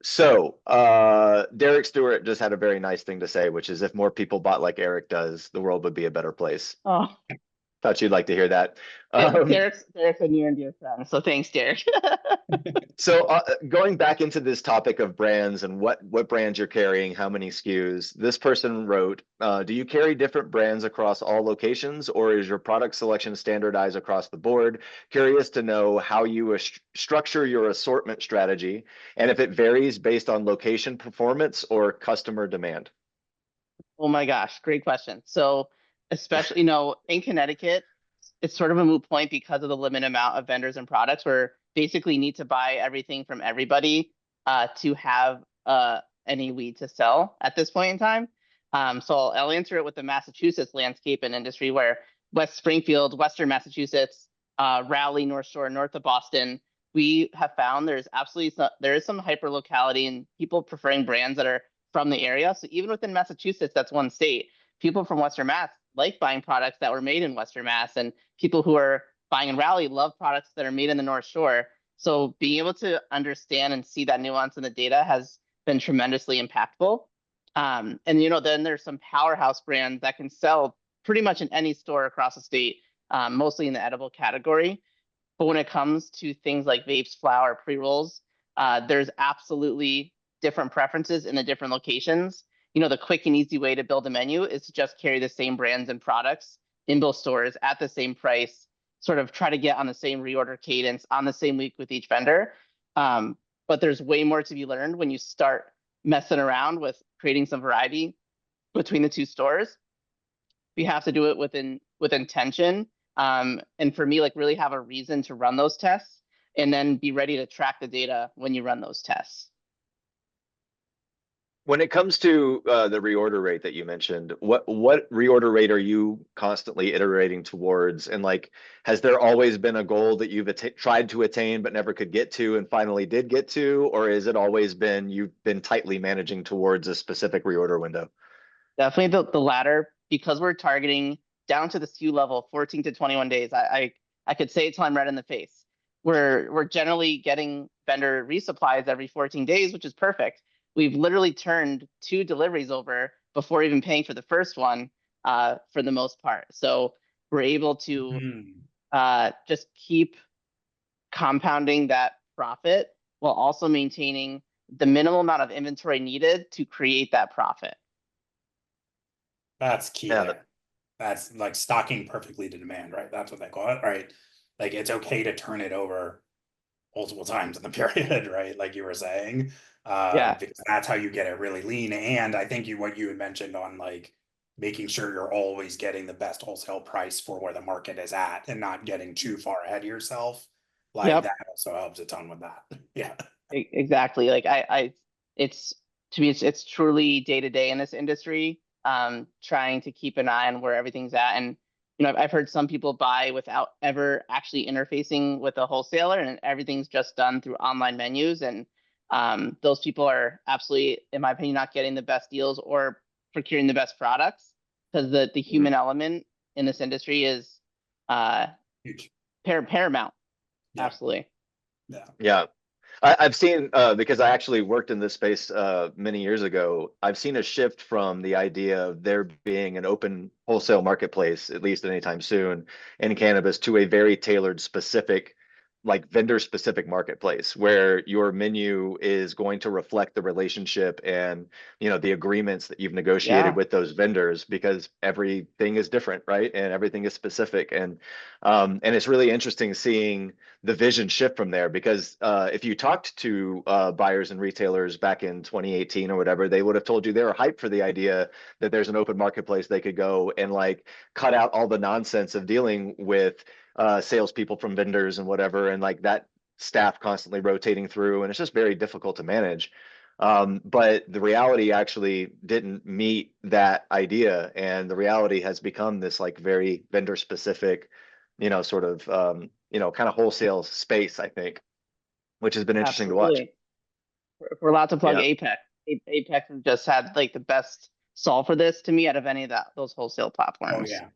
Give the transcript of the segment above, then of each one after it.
Derek Stewart just had a very nice thing to say, which is if more people bought like Eric does, the world would be a better place. Oh, Thought you'd like to hear that. Um, Derek's a near and dear friend, so thanks, Derek. Going back into this topic of brands and what brands you're carrying, how many SKUs, this person wrote, do you carry different brands across all locations, or is your product selection standardized across the board? Curious to know how you structure your assortment strategy and if it varies based on location performance or customer demand. Oh my gosh, great question. So, especially, in Connecticut, it's sort of a moot point because of the limited amount of vendors and products where basically need to buy everything from everybody to have any weed to sell at this point in time. So I'll answer it with the Massachusetts landscape and industry where West Springfield, Western Massachusetts, Raleigh, North Shore, north of Boston, we have found there is some hyper locality and people preferring brands that are from the area. So even within Massachusetts, that's one state. People from Western Mass like buying products that were made in Western Mass, and people who are buying in Raleigh love products that are made in the North Shore. So being able to understand and see that nuance in the data has been tremendously impactful. And then there's some powerhouse brands that can sell pretty much in any store across the state, mostly in the edible category. But when it comes to things like vapes, flower, pre-rolls, there's absolutely different preferences in the different locations. The quick and easy way to build a menu is to just carry the same brands and products in both stores at the same price, sort of try to get on the same reorder cadence on the same week with each vendor. But there's way more to be learned when you start messing around with creating some variety between the two stores. You have to do it with intention. And for me, like really have a reason to run those tests and then be ready to track the data when you run those tests. When it comes to the reorder rate that you mentioned, what reorder rate are you constantly iterating towards? And like, has there always been a goal that you've tried to attain but never could get to and finally did get to, or is it always been you've been tightly managing towards a specific reorder window? Definitely the latter, because we're targeting down to the SKU level, 14 to 21 days. I could say it till I'm red in the face. We're generally getting vendor resupplies every 14 days, which is perfect. We've literally turned 2 deliveries over before even paying for the first one, for the most part. So we're able to Mm. just keep compounding that profit while also maintaining the minimal amount of inventory needed to create that profit. That's key Yeah, there. That's like stocking perfectly to demand, right? That's what they call it, right? Like it's okay to turn it over multiple times in the period, right? Like you were saying, Yeah, because that's how you get it really lean. And I think what you had mentioned on like making sure you're always getting the best wholesale price for where the market is at and not getting too far ahead of yourself, like yep. that also helps a ton with that. Yeah. Exactly. Like it's to me, it's truly day to day in this industry. Trying to keep an eye on where everything's at, and I've heard some people buy without ever actually interfacing with a wholesaler, and everything's just done through online menus. And those people are absolutely, in my opinion, not getting the best deals or procuring the best products because the mhm, human element in this industry is uh Huge. paramount. Yeah. Absolutely. Yeah. yeah. I've seen because I actually worked in this space many years ago. I've seen a shift from the idea of there being an open wholesale marketplace, at least anytime soon, in cannabis, to a very tailored, specific, like vendor specific marketplace where your menu is going to reflect the relationship and the agreements that you've negotiated Yeah. with those vendors because everything is different, right? And everything is specific. And it's really interesting seeing the vision shift from there because if you talked to buyers and retailers back in 2018 or whatever, they would have told you they were hyped for the idea that there's an open marketplace they could go and like cut out all the nonsense of dealing with salespeople from vendors and whatever, and like that staff constantly rotating through, and it's just very difficult to manage. But the reality actually didn't meet that idea, and the reality has become this like very vendor specific, sort of kind of wholesale space, I think, which has been interesting to watch. Absolutely. We're allowed to plug Yeah, Apex. Apex has just had like the best solve for this to me out of any of those wholesale Oh platforms. yeah. yeah,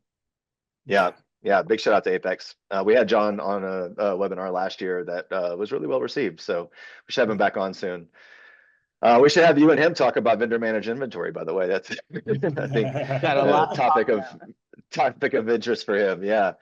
Yeah. yeah. Big shout out to Apex. We had John on a webinar last year that was really well received, so we should have him back on soon. We should have you and him talk about vendor managed inventory, by the way. That's, I think, Got a lot to talk topic about. topic of interest for him. Yeah.